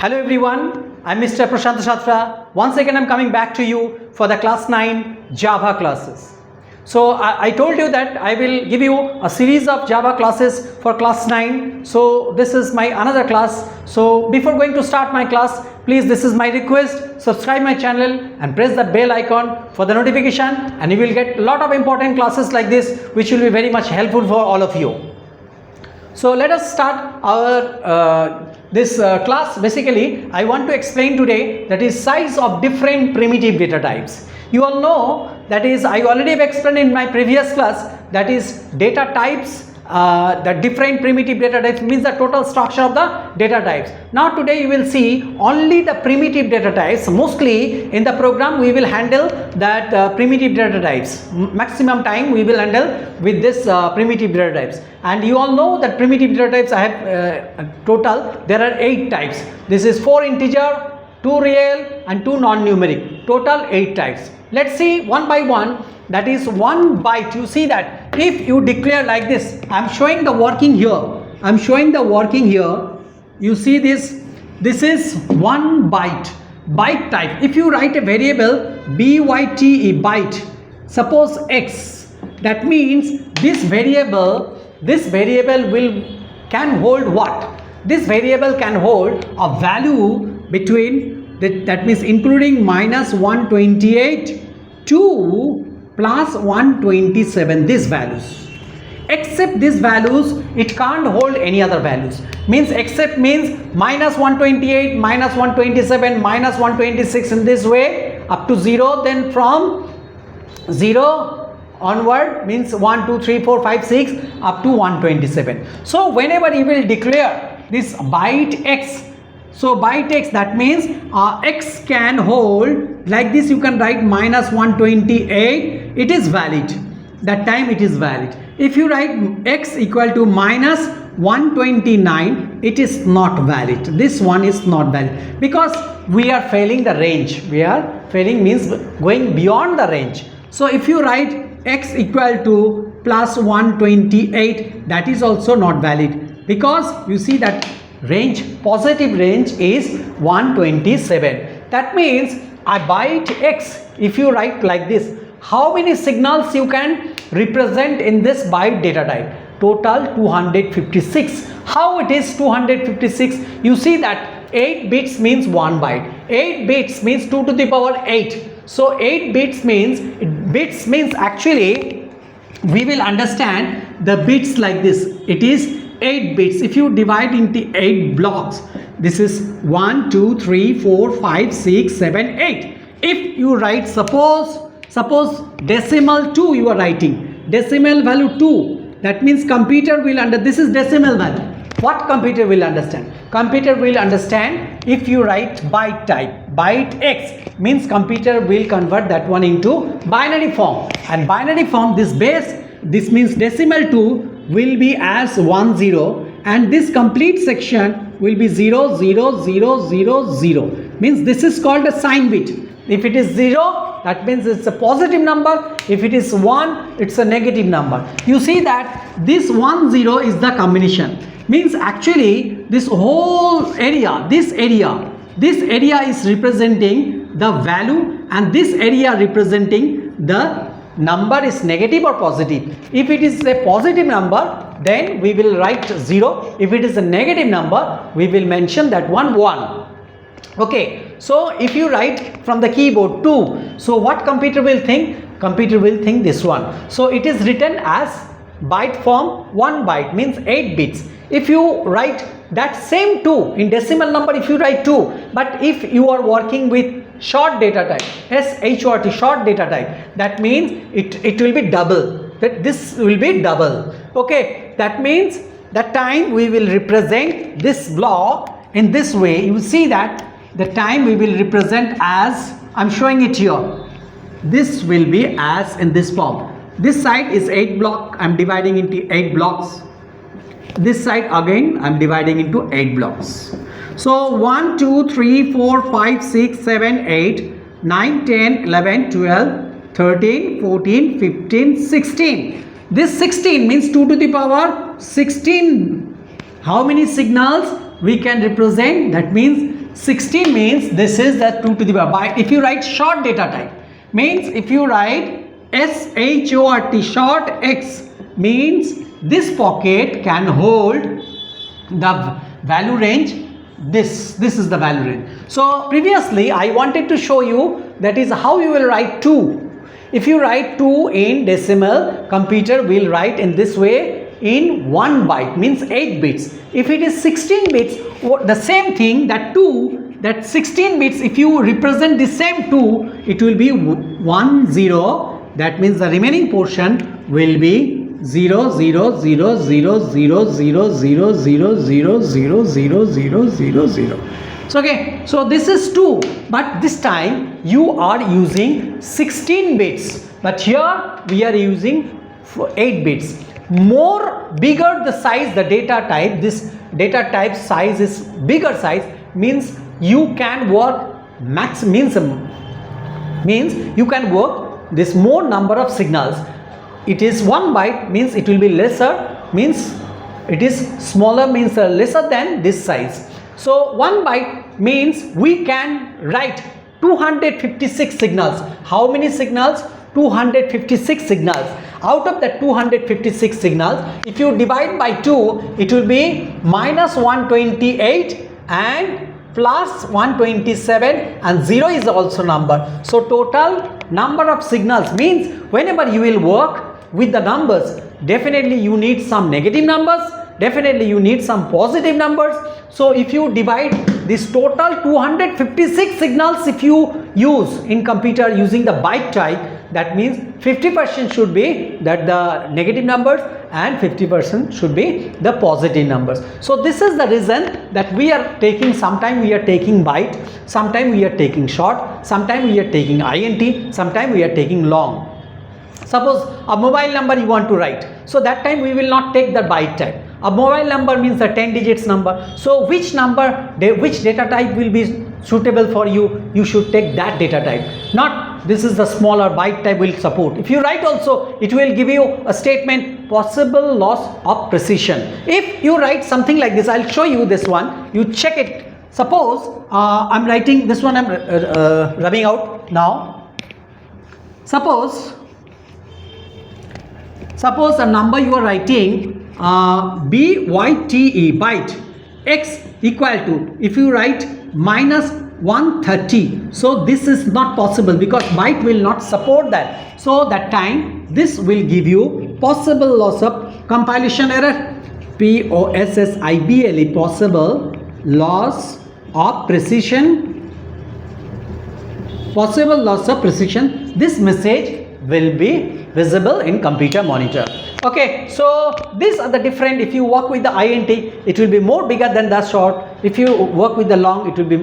Hello everyone, I'm Mr. Prashant Shatra. Once again I'm coming back to you for the class 9 Java classes. So I told you that I will give you a series of Java classes for class 9. So this is my another class. So before going to start my class, please, this is my request, subscribe my channel and press the bell icon for the notification, and you will get a lot of important classes like this which will be very much helpful for all of you. So let us start our this class. Basically, I want to explain today that is size of different primitive data types. You all know that is I already have explained in my previous class that is data types. The different primitive data types means the total structure of the data types. Now today you will see only the primitive data types. Mostly in the program we will handle that primitive data types. Maximum time we will handle with this primitive data types. And you all know that primitive data types I have total there are 8 types. This is 4 integer, 2 real and 2 non-numeric. Total 8 types. Let's see one by one. That is 1 byte. You see that if you declare like this, I am showing the working here. I am showing the working here. You see this. This is 1 byte. Byte type. If you write a variable byte, byte, suppose x, that means this variable can hold what? This variable can hold a value between that means including minus 128 to plus 127, these values. Except these values, it can't hold any other values. Means except means minus 128, minus 127, minus 126 in this way up to 0. Then from 0 onward means 1, 2, 3, 4, 5, 6 up to 127. So whenever you will declare this byte x, so byte x, that means x can hold like this. You can write minus 128, it is valid. That time it is valid. If you write x equal to minus 129, it is not valid. This one is not valid because we are failing the range. We are failing means going beyond the range. So if you write x equal to plus 128, that is also not valid because you see that range, positive range is 127. That means a byte x, if you write like this, how many signals you can represent in this byte data type? Total 256. How it is 256? You see that 8 bits means 1 byte. 8 bits means 2 to the power 8. So 8 bits means actually we will understand the bits like this. It is 8 bits. If you divide into 8 blocks, this is 1, 2, 3, 4, 5, 6, 7, 8. If you write suppose decimal 2 you are writing, decimal value 2, that means computer will this is decimal value. What computer will understand? Computer will understand if you write byte type, byte x means computer will convert that one into binary form, and binary form this means decimal 2 will be as 10, and this complete section will be 0, 0, 0, 0, 0. Means this is called a sign bit. If it is 0, that means it's a positive number. If it is 1, it's a negative number. You see that this 1, 0 is the combination. Means actually this whole area, this area is representing the value, and this area representing the number is negative or positive. If it is a positive number, then we will write 0. If it is a negative number, we will mention that 1. Okay, so if you write from the keyboard 2, so what computer will think? Computer will think this one. So it is written as byte form. 1 byte means 8 bits. If you write that same 2 in decimal number, if you write 2, but if you are working with short data type, SHORT, short data type, that means it will be double. That this will be double. Okay, that means that time we will represent this block in this way. You will see that the time we will represent as, I am showing it here, this will be as in this form. This side is 8 block, I am dividing into 8 blocks. This side again I am dividing into 8 blocks. So 1, 2, 3, 4, 5, 6, 7, 8, 9, 10, 11, 12, 13, 14, 15, 16. This 16 means 2 to the power 16. How many signals we can represent? That means 16 means this is the 2 to the power byte. If you write short data type, means if you write SHORT, short X, means this pocket can hold the value range. This is the value range. So previously I wanted to show you that is how you will write 2. If you write 2 in decimal, computer will write in this way in 1 byte, means 8 bits. If it is 16 bits, the same thing, that 2, that 16 bits, if you represent the same 2, it will be 1 0. That means the remaining portion will be 0 0 0 0 0 0 0 0 0 0 0 0 0 0. So okay, so this is 2, but this time you are using 16 bits, but here we are using 8 bits. More bigger the size, the data type, this data type size is bigger size, means you can work means you can work this more number of signals. It is 1 byte, means it will be lesser, means it is smaller, means lesser than this size. So 1 byte means we can write 256 signals. How many signals? 256 signals. Out of the 256 signals, if you divide by 2, it will be minus 128 and plus 127, and 0 is also number. So total number of signals means whenever you will work with the numbers, definitely you need some negative numbers, definitely you need some positive numbers. So if you divide this total 256 signals, if you use in computer using the byte type, that means 50% should be that the negative numbers and 50% should be the positive numbers. So this is the reason that we are taking, sometime we are taking byte, sometime we are taking short, sometime we are taking INT, sometime we are taking long. Suppose a mobile number you want to write, so that time we will not take the byte type. A mobile number means a 10 digits number. So which number, which data type will be suitable for you, you should take that data type. Not this is the smaller byte type will support. If you write also, it will give you a statement, possible loss of precision. If you write something like this, I'll show you this one, you check it. Suppose I'm writing this one, I'm rubbing out now. Suppose a number you are writing BYTE, byte, X equal to, if you write minus 130, so this is not possible because byte will not support that. So that time this will give you possible loss of compilation error, POSSIBLE, possible loss of precision, possible loss of precision. This message will be visible in computer monitor. Okay, so these are the different. If you work with the INT, it will be more bigger than the short. If you work with the long, it will be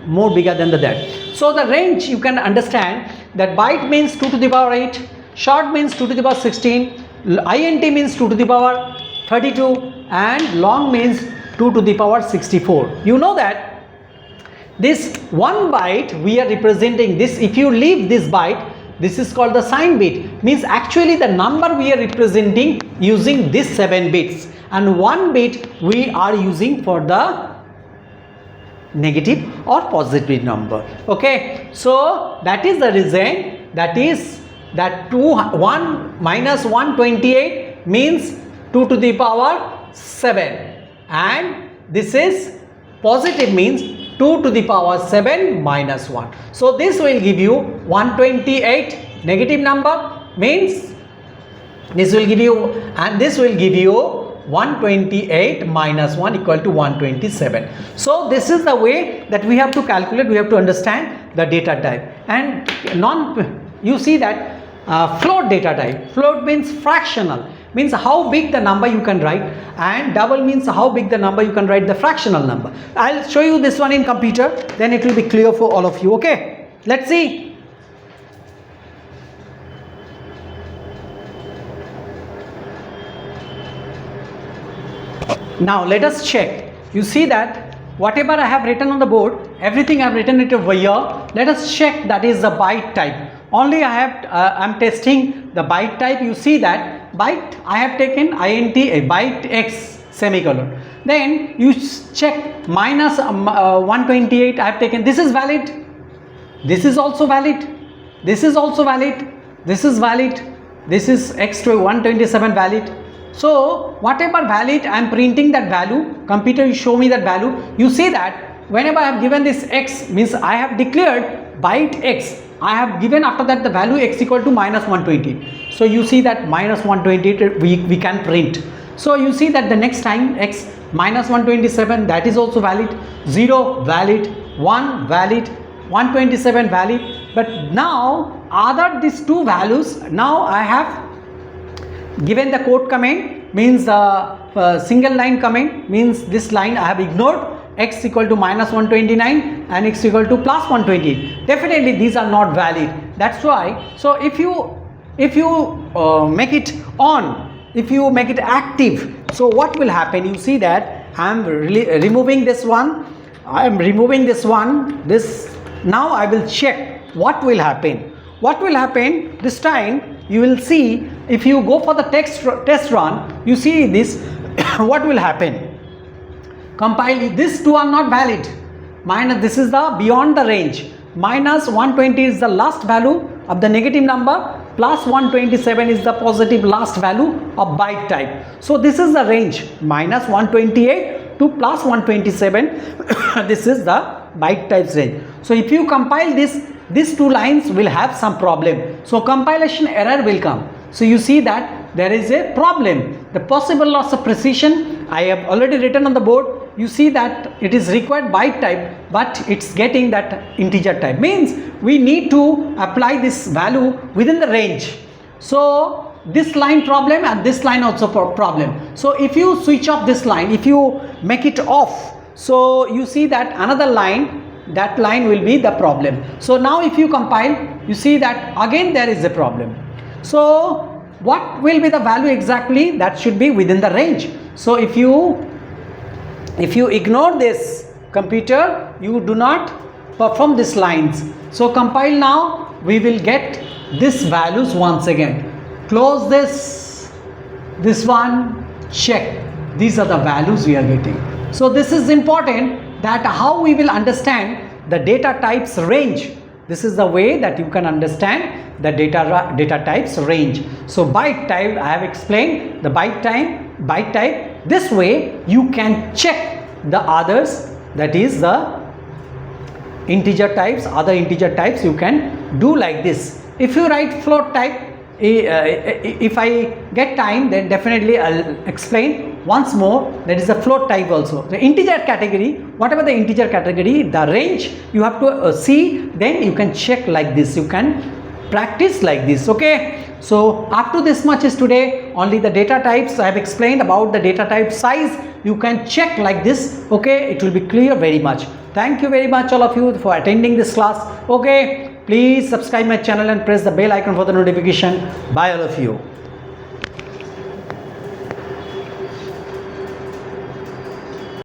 more bigger than the that. So the range you can understand that byte means 2 to the power 8, short means 2 to the power 16, INT means 2 to the power 32, and long means 2 to the power 64. You know that this 1 byte we are representing this. If you leave this byte, this is called the sign bit, means actually the number we are representing using this 7 bits, and 1 bit we are using for the negative or positive number. Okay, so that is the reason, that is that 1 minus 128 means 2 to the power 7, and this is positive means 2 to the power 7 minus 1. So this will give you 128, negative number means this will give you, and this will give you 128 minus 1 equal to 127. So this is the way that we have to calculate, we have to understand the data type. And you see that float data type. Float means fractional, means how big the number you can write, and double means how big the number you can write the fractional number. I'll show you this one in computer, then it will be clear for all of you. Okay, let's see. Now let us check. You see that whatever I have written on the board, everything I have written it over here. Let us check that is the byte type. Only I have I'm testing the byte type. You see that byte I have taken INT, a byte X semicolon. then you check minus 128 I have taken. This is valid, this is also valid, this is also valid, this is valid, this is x to 127 valid. So whatever valid I am printing that value, computer you show me that value. You see that whenever I have given this x, means I have declared byte x, I have given after that the value x equal to minus 120. So you see that minus 128 we can print. So you see that the next time x minus 127, that is also valid, 0 valid, 1 valid, 127 valid. But now other these two values, now I have given the quote comment, means single line comment, means this line I have ignored, x equal to minus 129 and x equal to plus 128. Definitely these are not valid. That's why, so if you make it on, if you make it active, so what will happen? You see that I am removing this one, I am removing this one, this. Now I will check what will happen. What will happen this time? You will see, if you go for the test run, you see this, what will happen? Compile, these two are not valid, minus, this is the beyond the range, minus 120 is the last value of the negative number, plus 127 is the positive last value of byte type. So this is the range, minus 128 to plus 127 this is the byte types range. So if you compile this, these two lines will have some problem, so compilation error will come. So you see that there is a problem, the possible loss of precision I have already written on the board. You see that it is required byte type, but it's getting that integer type, means we need to apply this value within the range. So this line problem and this line also problem. So if you switch off this line, if you make it off, so you see that another line, that line will be the problem. So now if you compile, you see that again there is a problem. So what will be the value exactly? That should be within the range. So if you ignore this, computer, you do not perform these lines. So compile now, we will get these values once again. Close this one, check, these are the values we are getting. So this is important, that how we will understand the data types range. This is the way that you can understand the data types range. So byte type, I have explained the byte type. This way you can check the others, that is the integer types, other integer types you can do like this. If you write float type, if I get time, then definitely I'll explain once more. That is a float type also. The integer category, whatever the integer category, the range you have to see, then you can check like this, you can practice like this. Okay, so up to this much is today. Only the data types I have explained about, the data type size you can check like this. Okay, it will be clear very much. Thank you very much all of you for attending this class. Okay, please subscribe my channel and press the bell icon for the notification. Bye all of you.